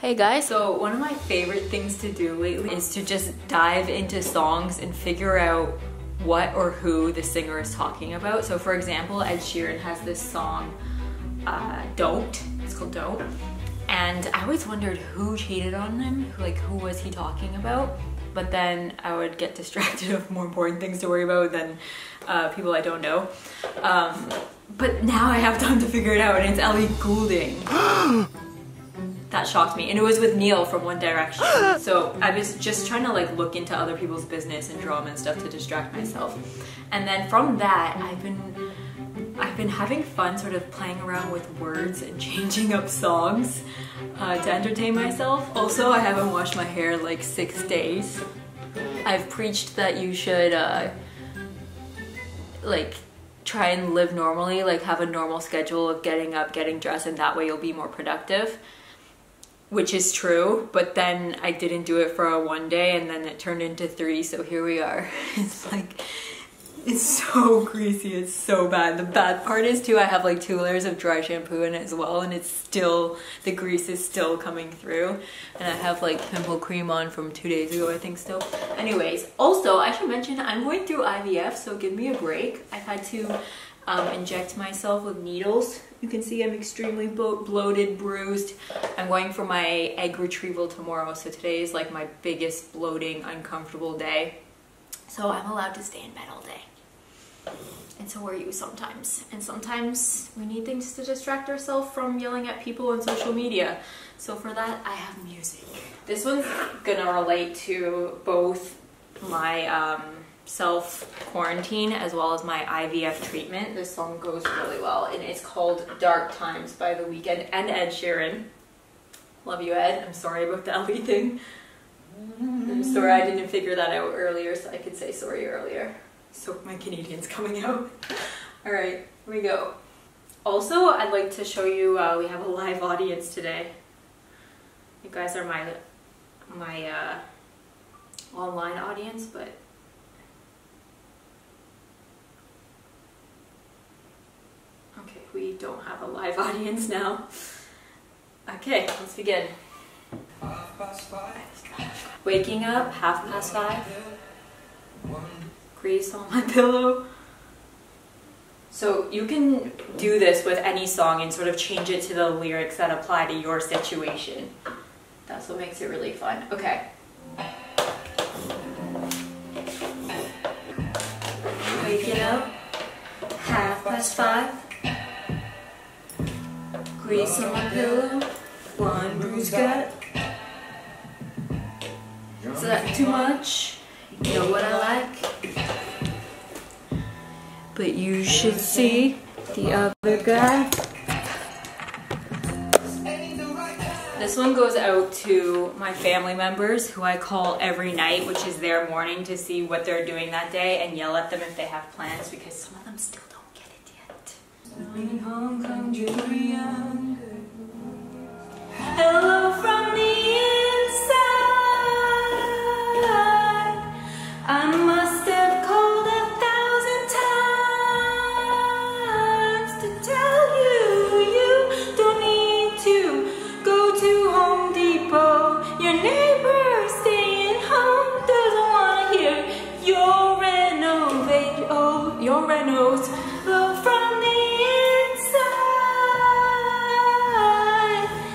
Hey guys, so one of my favorite things to do lately is to just dive into songs and figure out what or who the singer is talking about. So for example, Ed Sheeran has this song, Don't. It's called Don't. And I always wondered who cheated on him, like who was he talking about? But then I would get distracted of more important things to worry about than people I don't know. But now I have time to figure it out, and it's Ellie Goulding. That shocked me, and it was with Neil from One Direction. So I was just trying to like look into other people's business and drama and stuff to distract myself. And then from that, I've been having fun sort of playing around with words and changing up songs to entertain myself. Also, I haven't washed my hair in like 6 days. I've preached that you should like try and live normally, like have a normal schedule of getting up, getting dressed, and that way you'll be more productive. Which is true, but then I didn't do it for one day and then it turned into 3, so here we are. It's like, it's so greasy, it's so bad. The bad part is too, I have like 2 layers of dry shampoo in it as well, and it's still, the grease is still coming through. And I have like pimple cream on from 2 days ago, I think still. Anyways, also I should mention I'm going through IVF, so give me a break. I've had to inject myself with needles. You can see I'm extremely bloated, bruised. I'm going for my egg retrieval tomorrow, so today is like my biggest bloating, uncomfortable day. So I'm allowed to stay in bed all day. And so are you sometimes. And sometimes we need things to distract ourselves from yelling at people on social media. So for that, I have music. This one's gonna relate to both my self-quarantine as well as my IVF treatment. This song goes really well, and it's called Dark Times by The Weeknd and Ed Sheeran. Love you, Ed. I'm sorry about the Ellie thing. I'm sorry I didn't figure that out earlier, so I could say sorry earlier. So my Canadian's coming out. Alright, here we go. Also, I'd like to show you, we have a live audience today. You guys are my online audience, but okay, we don't have a live audience now. Okay, let's begin. Waking up, 5:30. Grease on my pillow. So you can do this with any song and sort of change it to the lyrics that apply to your situation. That's what makes it really fun. Okay. Waking up, 5:30. Grease on my pillow, one bruised gut. Is that too much? You know what I like? But you should see the other guy. This one goes out to my family members who I call every night, which is their morning, to see what they're doing that day and yell at them if they have plans, because some of them still don't get it yet. Hello from the inside. I must have called 1,000 times to tell you you don't need to go to Home Depot. Your neighbor staying home doesn't want to hear your your renos. Hello from the inside.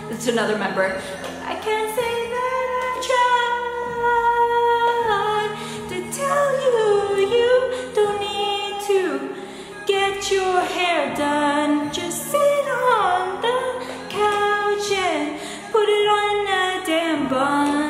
That's another member. I can't say that I've tried to tell you you don't need to get your hair done. Just sit on the couch and put it on a damn bun.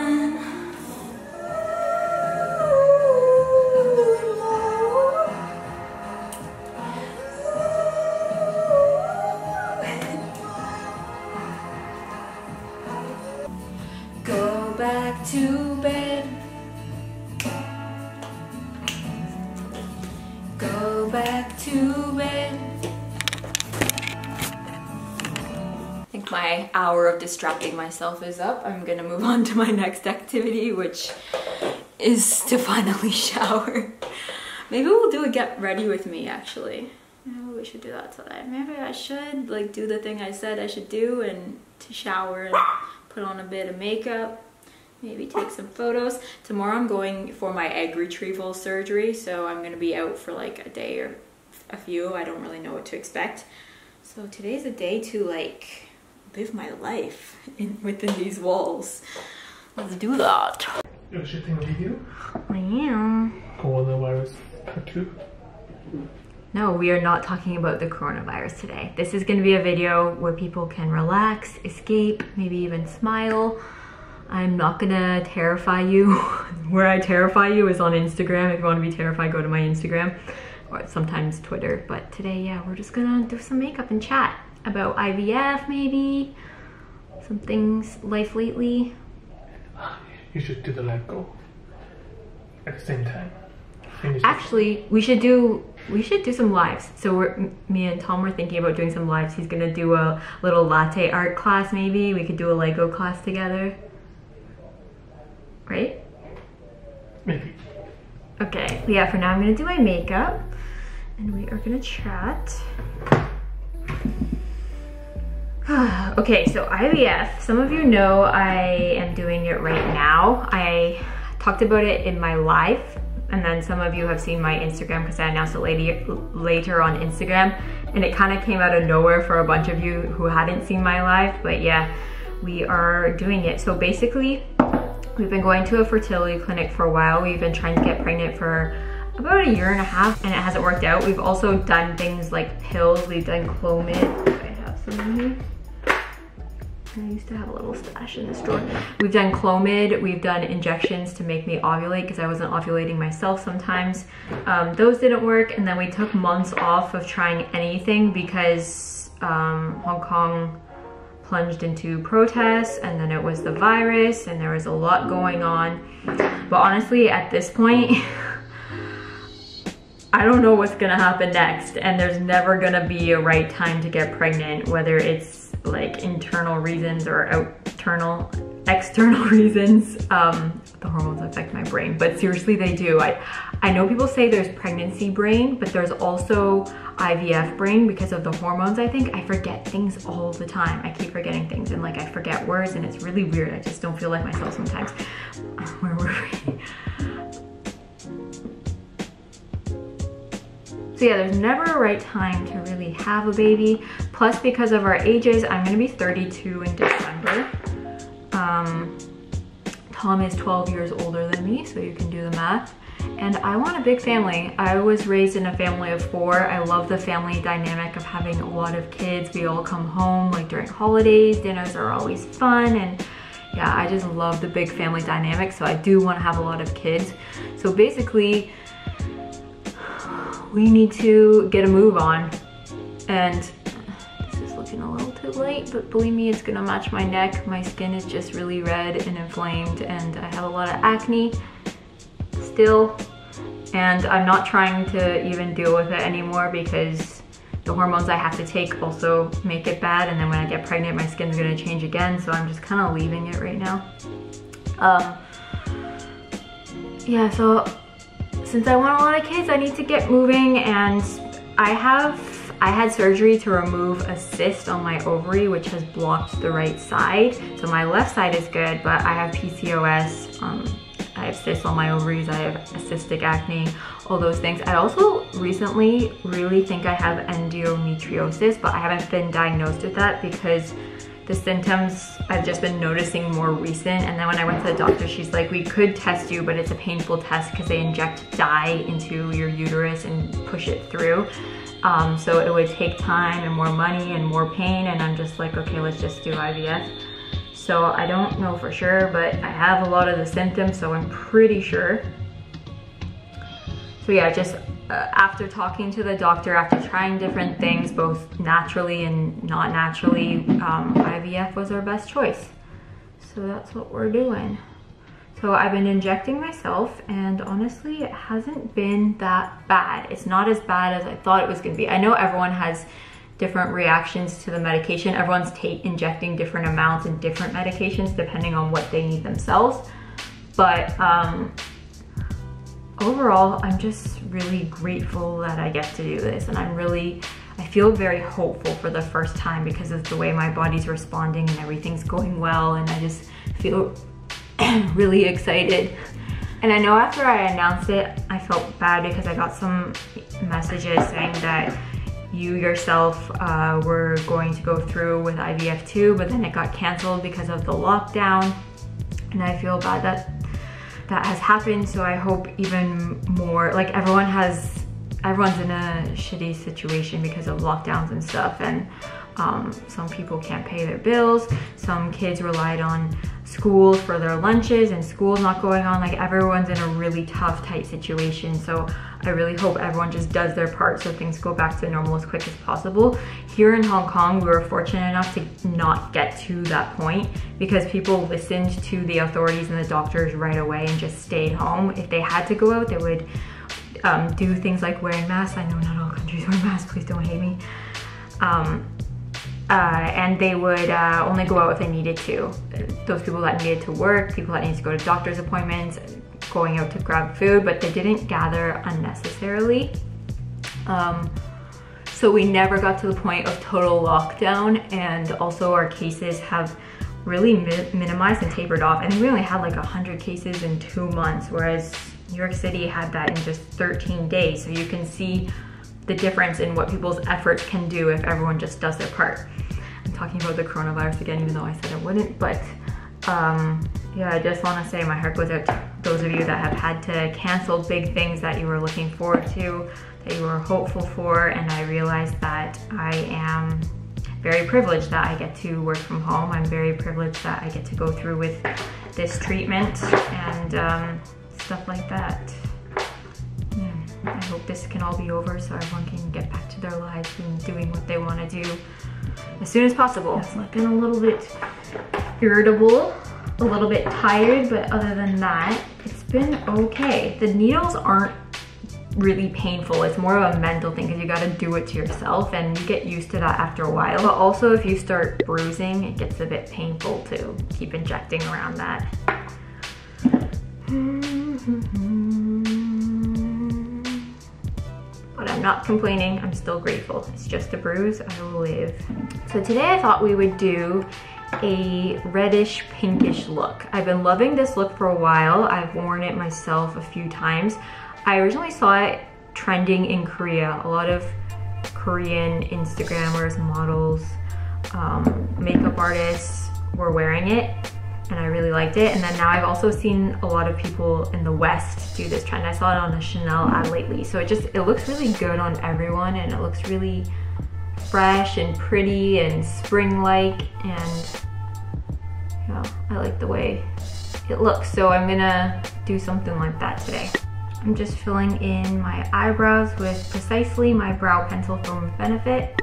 Go back to bed. Go back to bed. I think my hour of distracting myself is up. I'm gonna move on to my next activity, which is to finally shower. Maybe we'll do a get ready with me, actually. Maybe we should do that today. Maybe I should like do the thing I said I should do and to shower and put on a bit of makeup, maybe take some photos. Tomorrow I'm going for my egg retrieval surgery, so I'm gonna be out for like a day or a few. I don't really know what to expect. So today's a day to like live my life within these walls. Let's do that. You're shooting a video? I am. Coronavirus part 2? No, we are not talking about the coronavirus today. This is gonna be a video where people can relax, escape, maybe even smile. I'm not gonna terrify you. Where I terrify you is on Instagram. If you wanna be terrified, go to my Instagram, or sometimes Twitter. But today, yeah, we're just gonna do some makeup and chat about IVF maybe, some things, life lately. You should do the let go at the same time. Actually, we should do some lives. So me and Tom were thinking about doing some lives. He's gonna do a little latte art class maybe. We could do a Lego class together. Right? Maybe. Okay, yeah, for now I'm gonna do my makeup and we are gonna chat. Okay, so IVF, some of you know I am doing it right now. I talked about it in my live, and then some of you have seen my Instagram because I announced it later on Instagram, and it kind of came out of nowhere for a bunch of you who hadn't seen my live, but yeah, we are doing it. So basically, we've been going to a fertility clinic for a while. We've been trying to get pregnant for about a year and a half, and it hasn't worked out. We've also done things like pills. We've done Clomid. I have some in here. I used to have a little stash in this drawer. We've done Clomid, we've done injections to make me ovulate because I wasn't ovulating myself sometimes. Those didn't work, and then we took months off of trying anything because Hong Kong plunged into protests, and then it was the virus, and there was a lot going on. But honestly, at this point, I don't know what's gonna happen next, and there's never gonna be a right time to get pregnant, whether it's like internal reasons or external reasons. The hormones affect my brain, but seriously they do. I know people say there's pregnancy brain, but there's also IVF brain because of the hormones. I think I forget things all the time. I keep forgetting things, and like I forget words, and it's really weird. I just don't feel like myself sometimes. Where were we? So yeah, there's never a right time to really have a baby. Plus, because of our ages, I'm gonna be 32 in December. Tom is 12 years older than me, so you can do the math. And I want a big family. I was raised in a family of 4. I love the family dynamic of having a lot of kids. We all come home like during holidays, dinners are always fun, and yeah, I just love the big family dynamic, so I do want to have a lot of kids. So basically, we need to get a move on. And this is looking a little too light, but believe me, it's gonna match my neck. My skin is just really red and inflamed, and I have a lot of acne still. And I'm not trying to even deal with it anymore because the hormones I have to take also make it bad. And then when I get pregnant, my skin's gonna change again. So I'm just kind of leaving it right now. Yeah, so since I want a lot of kids, I need to get moving, and I had surgery to remove a cyst on my ovary, which has blocked the right side. So my left side is good, but I have PCOS, I have cysts on my ovaries, I have cystic acne, all those things. I also recently really think I have endometriosis, but I haven't been diagnosed with that because the symptoms I've just been noticing more recent. And then when I went to the doctor, she's like, we could test you, but it's a painful test because they inject dye into your uterus and push it through. So it would take time and more money and more pain. And I'm just like, okay, let's just do IVF. So I don't know for sure, but I have a lot of the symptoms, so I'm pretty sure. So yeah, just after talking to the doctor, after trying different things, both naturally and not naturally, IVF was our best choice. So that's what we're doing. So I've been injecting myself, and honestly, it hasn't been that bad. It's not as bad as I thought it was gonna be. I know everyone has different reactions to the medication. Everyone's injecting different amounts and different medications depending on what they need themselves. But overall, I'm just really grateful that I get to do this, and I feel very hopeful for the first time because of the way my body's responding and everything's going well, and I just feel really excited. And I know after I announced it, I felt bad because I got some messages saying that you yourself were going to go through with IVF too, but then it got canceled because of the lockdown. And I feel bad that that has happened, so I hope even more, like everyone's in a shitty situation because of lockdowns and stuff, and some people can't pay their bills, some kids relied on school for their lunches and school's not going on. Like everyone's in a really tough, tight situation, so I really hope everyone just does their part so things go back to normal as quick as possible. Here in Hong Kong, we were fortunate enough to not get to that point because people listened to the authorities and the doctors right away and just stayed home. If they had to go out, they would do things like wearing masks. I know not all countries wear masks, please don't hate me. And they would only go out if they needed to. Those people that needed to work, people that needed to go to doctor's appointments, going out to grab food, but they didn't gather unnecessarily. So we never got to the point of total lockdown, and also our cases have really minimized and tapered off. I think we only had like 100 cases in 2 months, whereas New York City had that in just 13 days. So you can see the difference in what people's efforts can do if everyone just does their part. I'm talking about the coronavirus again, even though I said I wouldn't, but yeah, I just want to say my heart goes out to those of you that have had to cancel big things that you were looking forward to, that you were hopeful for, and I realize that I am very privileged that I get to work from home. I'm very privileged that I get to go through with this treatment and stuff like that. I hope this can all be over so everyone can get back to their lives and doing what they want to do as soon as possible. Yes, I've been a little bit irritable, a little bit tired, but other than that, it's been okay. The needles aren't really painful. It's more of a mental thing because you got to do it to yourself, and you get used to that after a while. But also if you start bruising, it gets a bit painful to keep injecting around that. But I'm not complaining, I'm still grateful. It's just a bruise, I will live. So today I thought we would do a reddish pinkish look. I've been loving this look for a while. I've worn it myself a few times. I originally saw it trending in Korea. A lot of Korean Instagrammers, models, makeup artists were wearing it, and I really liked it. And then now I've also seen a lot of people in the West do this trend. I saw it on a Chanel ad lately. So it looks really good on everyone, and it looks really fresh and pretty and spring-like, and yeah, I like the way it looks. So I'm gonna do something like that today. I'm just filling in my eyebrows with Precisely, my brow pencil from Benefit.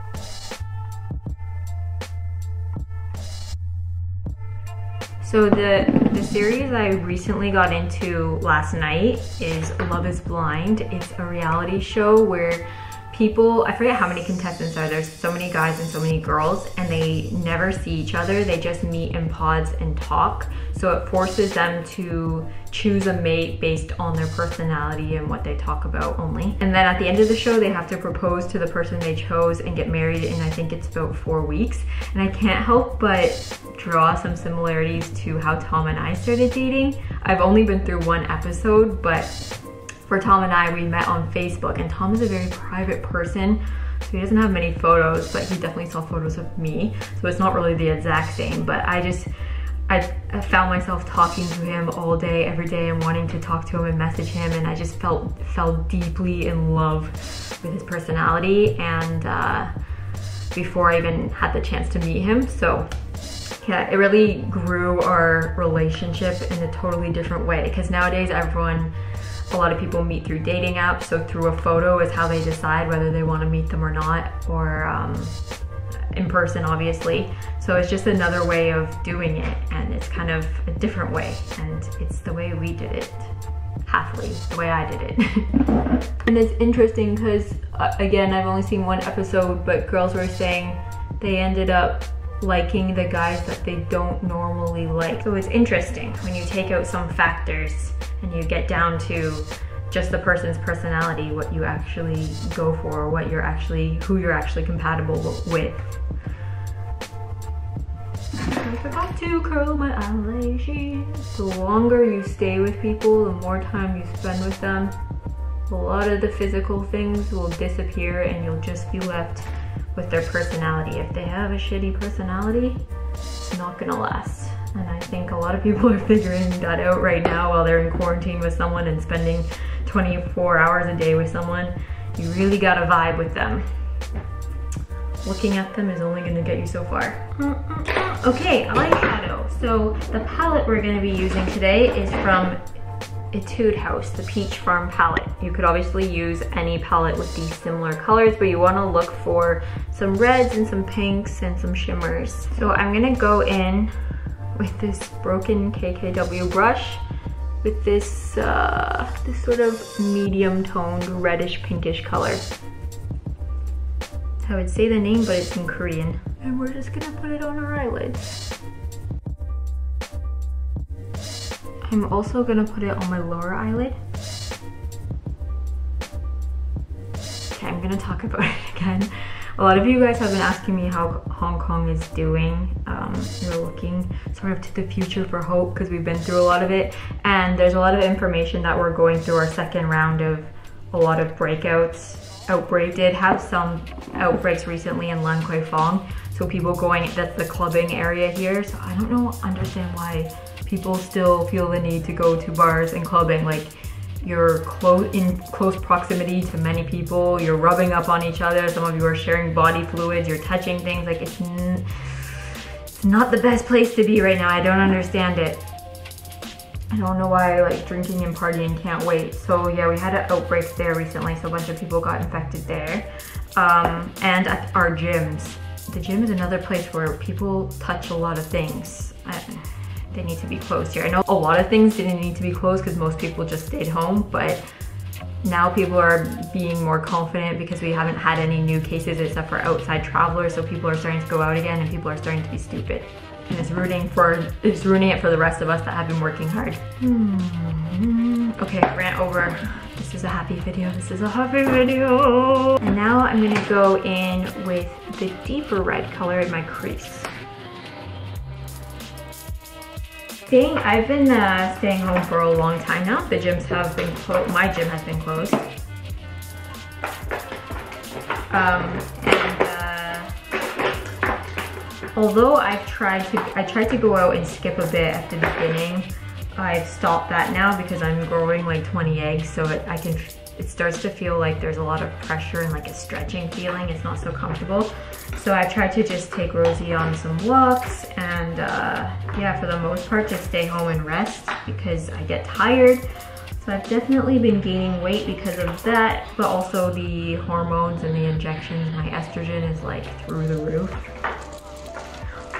So the series I recently got into last night is Love is Blind. It's a reality show where people, I forget how many contestants are there, so many guys and so many girls, and they never see each other. They just meet in pods and talk. So it forces them to choose a mate based on their personality and what they talk about only. And then at the end of the show, they have to propose to the person they chose and get married in, I think it's about 4 weeks. And I can't help but draw some similarities to how Tom and I started dating. I've only been through 1 episode, but for Tom and I, we met on Facebook, and Tom is a very private person, so he doesn't have many photos, but he definitely saw photos of me, so it's not really the exact same. But I found myself talking to him all day, every day, and wanting to talk to him and message him, and I just fell deeply in love with his personality, and before I even had the chance to meet him. So yeah, it really grew our relationship in a totally different way, because nowadays a lot of people meet through dating apps, so through a photo is how they decide whether they want to meet them or not, or in person, obviously. So it's just another way of doing it, and it's kind of a different way, and it's the way we did it, happily, the way I did it. And it's interesting because, again, I've only seen 1 episode, but girls were saying they ended up liking the guys that they don't normally like. So it's interesting when you take out some factors and you get down to just the person's personality, what you actually go for, who you're actually compatible with. I forgot to curl my eyelashes. The longer you stay with people, the more time you spend with them, a lot of the physical things will disappear and you'll just be left with their personality. If they have a shitty personality, it's not gonna last. And I think a lot of people are figuring that out right now while they're in quarantine with someone and spending 24 hours a day with someone. You really gotta vibe with them. Looking at them is only gonna get you so far. Okay, eyeshadow. So the palette we're gonna be using today is from ETUDE House, the Peach Farm palette. You could obviously use any palette with these similar colors, but you wanna look for some reds and some pinks and some shimmers. So I'm gonna go in with this broken KKW brush with this sort of medium toned reddish pinkish color. I would say the name, but it's in Korean. And we're just gonna put it on our eyelids. I'm also gonna put it on my lower eyelid. Okay, I'm gonna talk about it again. A lot of you guys have been asking me how Hong Kong is doing. We're looking sort of to the future for hope because we've been through a lot of it. And there's a lot of information that we're going through our second round of a lot of outbreak. Did have some outbreaks recently in Lan Kwai Fong. So people going, that's the clubbing area here. So I don't understand why people still feel the need to go to bars and clubbing. Like, you're in close proximity to many people, you're rubbing up on each other, some of you are sharing body fluids, you're touching things. Like, it's not the best place to be right now. I don't understand it. I don't know why, like, drinking and partying can't wait. So yeah, we had an outbreak there recently, so a bunch of people got infected there. And at our gyms. The gym is another place where people touch a lot of things. They need to be closed here. I know a lot of things didn't need to be closed because most people just stayed home, but now people are being more confident because we haven't had any new cases except for outside travelers, so people are starting to go out again and people are starting to be stupid. And it's ruining it for the rest of us that have been working hard. Okay, I ran over. This is a happy video. This is a happy video. And now I'm gonna go in with the deeper red color in my crease. I've been staying home for a long time now. The gyms have been closed. My gym has been closed. Although I tried to go out and skip a bit at the beginning, I've stopped that now because I'm growing like 20 eggs, so it starts to feel like there's a lot of pressure and like a stretching feeling. It's not so comfortable. So I tried to just take Rosie on some walks and yeah, for the most part just stay home and rest because I get tired. So I've definitely been gaining weight because of that, but also the hormones and the injections. My estrogen is like through the roof.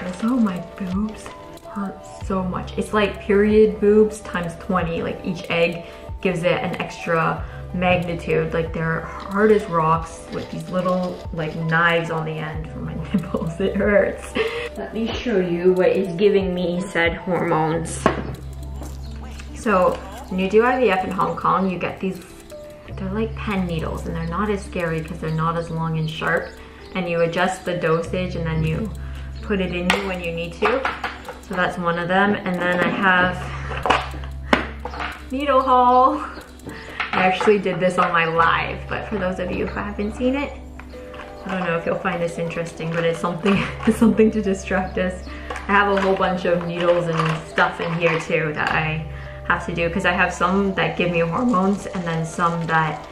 Also, my boobs hurt so much. It's like period boobs times 20. Like, each egg gives it an extra magnitude. Like, they're hard as rocks with these little like knives on the end for my nipples. It hurts. Let me show you what is giving me said hormones. So when you do IVF in Hong Kong, you get these, they're like pen needles, and they're not as scary because they're not as long and sharp, and you adjust the dosage and then you put it in you when you need to. So that's one of them. And then I have needle haul. I actually did this on my live, but for those of you who haven't seen it, I don't know if you'll find this interesting, but it's something to distract us. I have a whole bunch of needles and stuff in here too that I have to do because I have some that give me hormones and then some that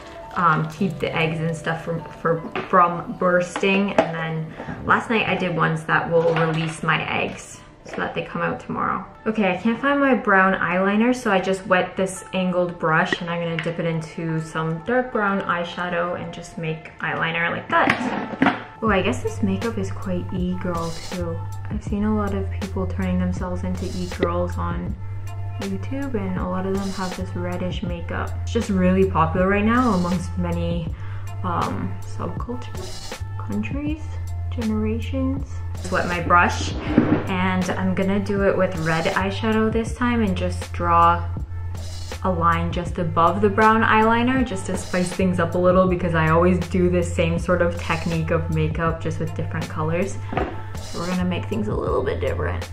keep the eggs and stuff from bursting. And then last night I did ones that will release my eggs so that they come out tomorrow. Okay, I can't find my brown eyeliner, so I just wet this angled brush and I'm gonna dip it into some dark brown eyeshadow and just make eyeliner like that. Oh, I guess this makeup is quite e-girl too. I've seen a lot of people turning themselves into e-girls on YouTube, and a lot of them have this reddish makeup. It's just really popular right now amongst many subcultures, countries, generations. Wet my brush, and I'm gonna do it with red eyeshadow this time and just draw a line just above the brown eyeliner just to spice things up a little, because I always do this same sort of technique of makeup just with different colors. So we're gonna make things a little bit different.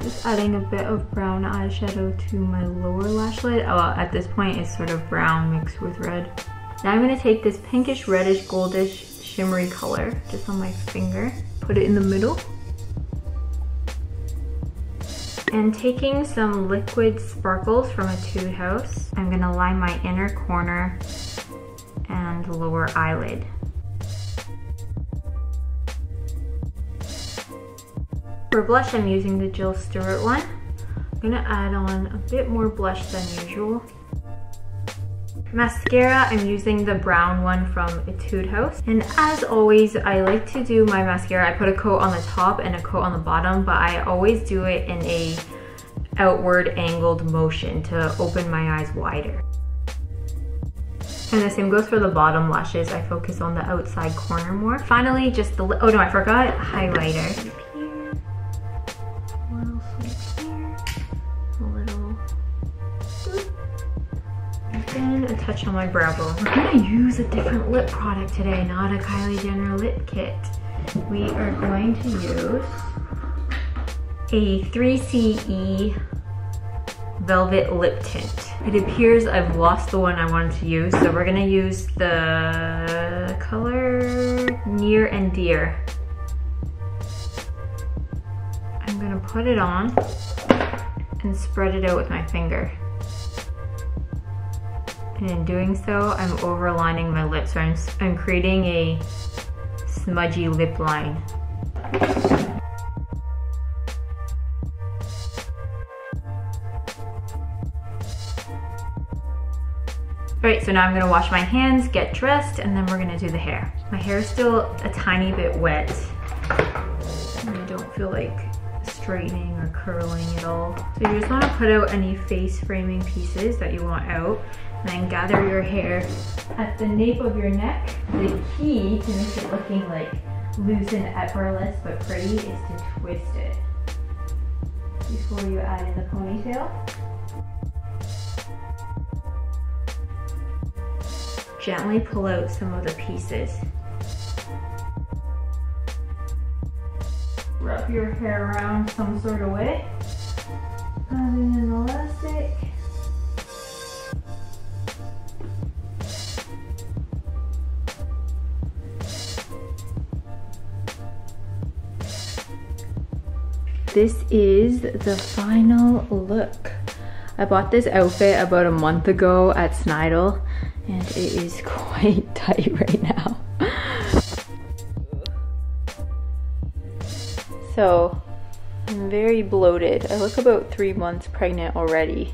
Just adding a bit of brown eyeshadow to my lower lash lid. Oh, at this point it's sort of brown mixed with red. Now I'm gonna take this pinkish, reddish, goldish, shimmery color just on my finger, put it in the middle. And taking some liquid sparkles from ETUDE House, I'm gonna line my inner corner and lower eyelid. For blush, I'm using the Jill Stewart one. I'm gonna add on a bit more blush than usual. Mascara, I'm using the brown one from ETUDE House. And as always, I like to do my mascara, I put a coat on the top and a coat on the bottom, but I always do it in a outward angled motion to open my eyes wider. And the same goes for the bottom lashes. I focus on the outside corner more. Finally, just the, oh no, I forgot highlighter. A touch on my brow bone. We're gonna use a different lip product today, not a Kylie Jenner lip kit. We are going to use a 3CE Velvet Lip Tint. It appears I've lost the one I wanted to use, so we're gonna use the color Near and Dear. I'm gonna put it on and spread it out with my finger. And in doing so, I'm overlining my lips. So I'm creating a smudgy lip line. Alright, so now I'm gonna wash my hands, get dressed, and then we're gonna do the hair. My hair is still a tiny bit wet. And I don't feel like straightening or curling at all. So you just wanna put out any face framing pieces that you want out. And then gather your hair at the nape of your neck. The key to make it looking like loose and effortless but pretty is to twist it before you add in the ponytail. Gently pull out some of the pieces. Wrap your hair around some sort of way. Adding an elastic. This is the final look. I bought this outfit about a month ago at Snidel, and it is quite tight right now. So, I'm very bloated. I look about 3 months pregnant already,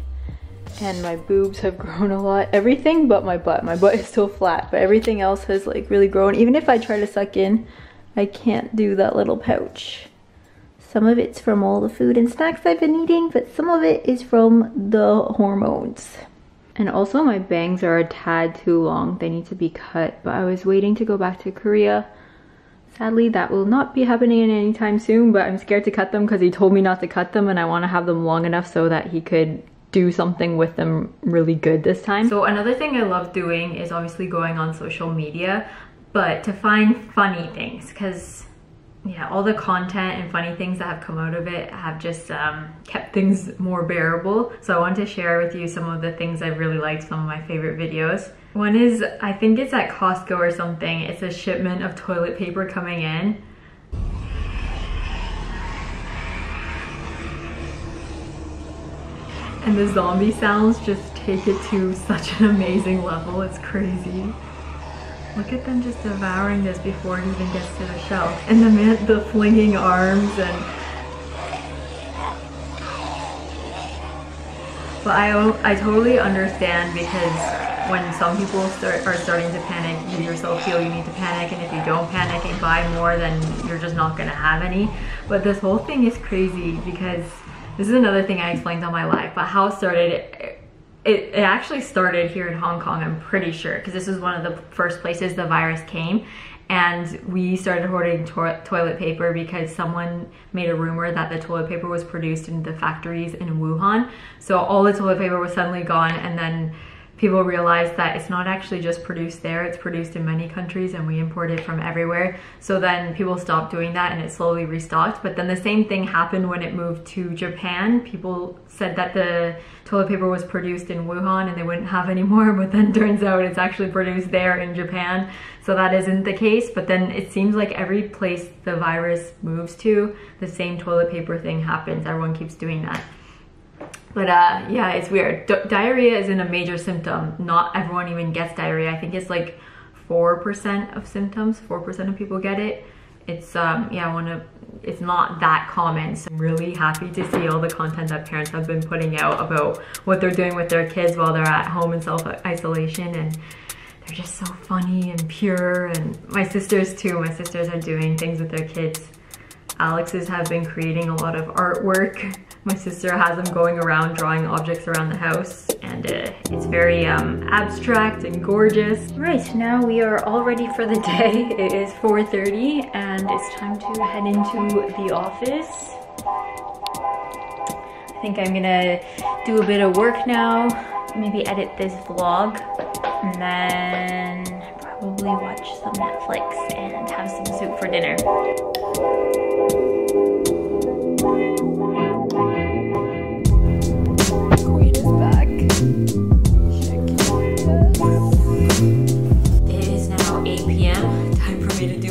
and my boobs have grown a lot. Everything but my butt. My butt is still flat, but everything else has like really grown. Even if I try to suck in, I can't do that little pouch. Some of it's from all the food and snacks I've been eating, but some of it is from the hormones. And also my bangs are a tad too long. They need to be cut, but I was waiting to go back to Korea. Sadly, that will not be happening anytime soon, but I'm scared to cut them because he told me not to cut them, and I want to have them long enough so that he could do something with them really good this time. So another thing I love doing is obviously going on social media, but to find funny things, because yeah, all the content and funny things that have come out of it have just kept things more bearable. So I wanted to share with you some of the things I really liked, some of my favorite videos. One is, I think it's at Costco or something, it's a shipment of toilet paper coming in. And the zombie sounds just take it to such an amazing level, it's crazy. Look at them just devouring this before it even gets to the shelf. And the flinging arms and... But I totally understand, because when some people are starting to panic, you yourself feel you need to panic, and if you don't panic and buy more, then you're just not gonna have any. But this whole thing is crazy, because this is another thing I explained on my live, but how it started. It actually started here in Hong Kong, I'm pretty sure, because this is one of the first places the virus came. and we started hoarding toilet paper because someone made a rumor that the toilet paper was produced in the factories in Wuhan. So all the toilet paper was suddenly gone, and then people realized that it's not actually just produced there, it's produced in many countries and we import it from everywhere. So then people stopped doing that and it slowly restocked. But then the same thing happened when it moved to Japan. People said that the toilet paper was produced in Wuhan and they wouldn't have any more, but then turns out it's actually produced there in Japan. So that isn't the case, but then it seems like every place the virus moves to, the same toilet paper thing happens. Everyone keeps doing that. But yeah, it's weird. Diarrhea isn't a major symptom. Not everyone even gets diarrhea. I think it's like 4% of symptoms. 4% of people get it. It's yeah, it's not that common. So I'm really happy to see all the content that parents have been putting out about what they're doing with their kids while they're at home in self-isolation, and they're just so funny and pure. And my sisters too. My sisters are doing things with their kids. Alex's have been creating a lot of artwork. My sister has them going around drawing objects around the house, and it's very abstract and gorgeous. Right, now we are all ready for the day. It is 4:30 and it's time to head into the office. I think I'm gonna do a bit of work now, maybe edit this vlog, and then probably watch some Netflix and have some soup for dinner.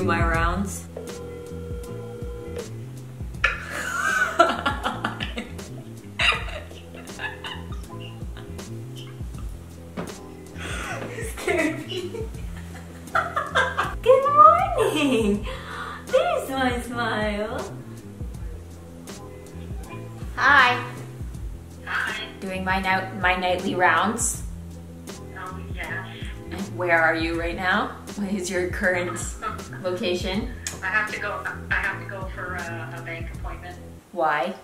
My rounds. You scared me. Good morning. There's my smile. Hi. Hi. Doing my nightly rounds. Oh yes. And where are you right now? What is your current location? I have to go for a bank appointment. Why?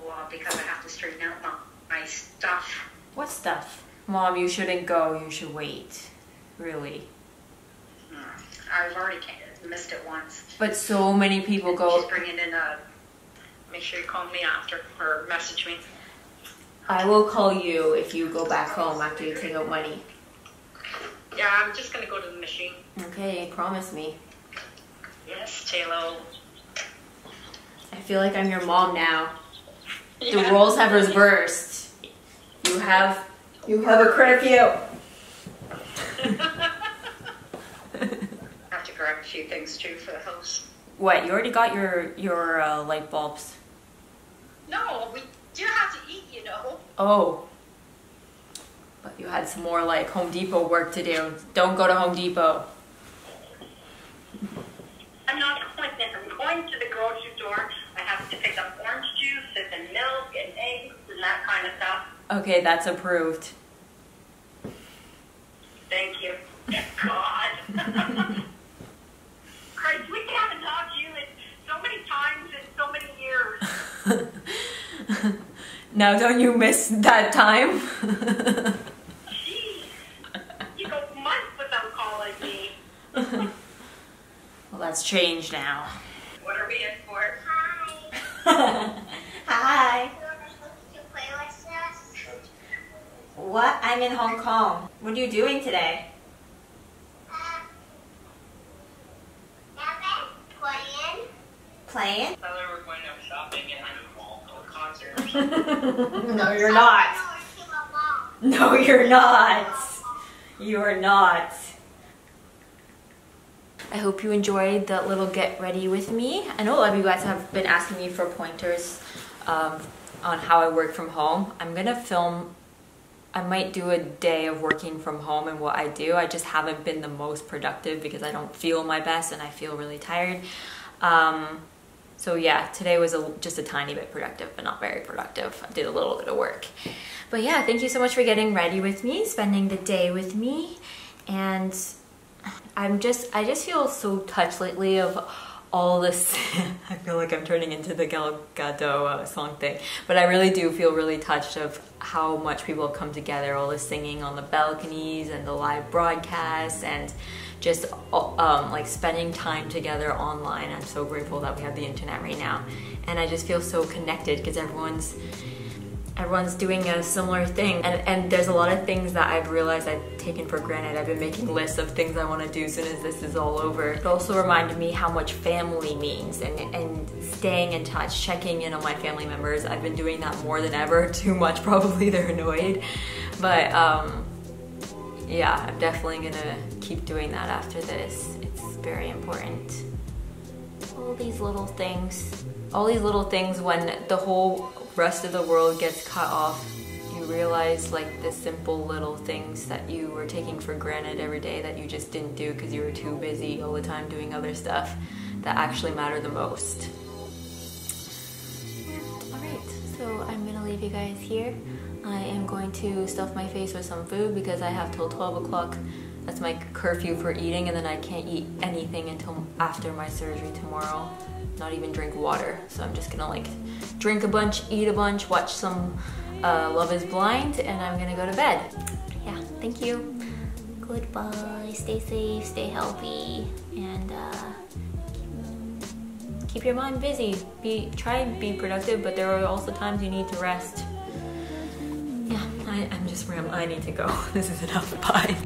Well, because I have to straighten out my stuff. What stuff? Mom, you shouldn't go. You should wait. Really. I've already missed it once. But so many people go. Just bring it in. Make sure you call me after or message me. I will call you if you go back home after you take out money. Yeah, I'm just gonna go to the machine. Okay, promise me. Yes, Taylor. I feel like I'm your mom now. Yeah. The roles have reversed. You have a curfew. I have to grab a few things too for the house. What? You already got your light bulbs? No, we do have to eat, you know. Oh. But you had some more like Home Depot work to do. Don't go to Home Depot. I'm not going there. I'm going to the grocery store. I have to pick up orange juice and milk and eggs and that kind of stuff. Okay, that's approved. Thank you. God. Christ, we haven't talked to you in so many times in so many years. Now don't you miss that time? Jeez. You go months without calling me. Well, that's changed now. What are we in for? Hi. Hi. You play with us? What? I'm in Hong Kong. What are you doing today? Playing? I thought we were going to shopping and a concert or something. No, you're not. No, you're not. You are not. I hope you enjoyed that little get ready with me. I know a lot of you guys have been asking me for pointers on how I work from home. I'm gonna film, I might do a day of working from home and what I do. I just haven't been the most productive because I don't feel my best and I feel really tired. So yeah, today was just a tiny bit productive, but not very productive. I did a little bit of work. But yeah, thank you so much for getting ready with me, spending the day with me. And I just feel so touched lately of all this. I feel like I'm turning into the Gal Gadot song thing. But I really do feel really touched of how much people have come together, all the singing on the balconies and the live broadcasts, and just like spending time together online. I'm so grateful that we have the internet right now, and I just feel so connected because everyone's doing a similar thing, and there's a lot of things that I've realized I've taken for granted. I've been making lists of things I want to do as soon as this is all over. It also reminded me how much family means, and staying in touch, checking in on my family members. I've been doing that more than ever, too much probably, they're annoyed, but yeah, I'm definitely gonna keep doing that after this. It's very important. All these little things when the whole rest of the world gets cut off, you realize like the simple little things that you were taking for granted every day that you just didn't do because you were too busy all the time doing other stuff that actually matter the most. Alright, so I'm gonna leave you guys here. I am going to stuff my face with some food because I have till 12 o'clock. That's my curfew for eating, and then I can't eat anything until after my surgery tomorrow. Not even drink water. So I'm just gonna like drink a bunch, eat a bunch, watch some Love is Blind, and I'm gonna go to bed. Yeah, thank you. Goodbye, stay safe, stay healthy, and keep your mind busy. Try and be productive, but there are also times you need to rest. Yeah, I'm just rambling. I need to go. This is enough. Bye.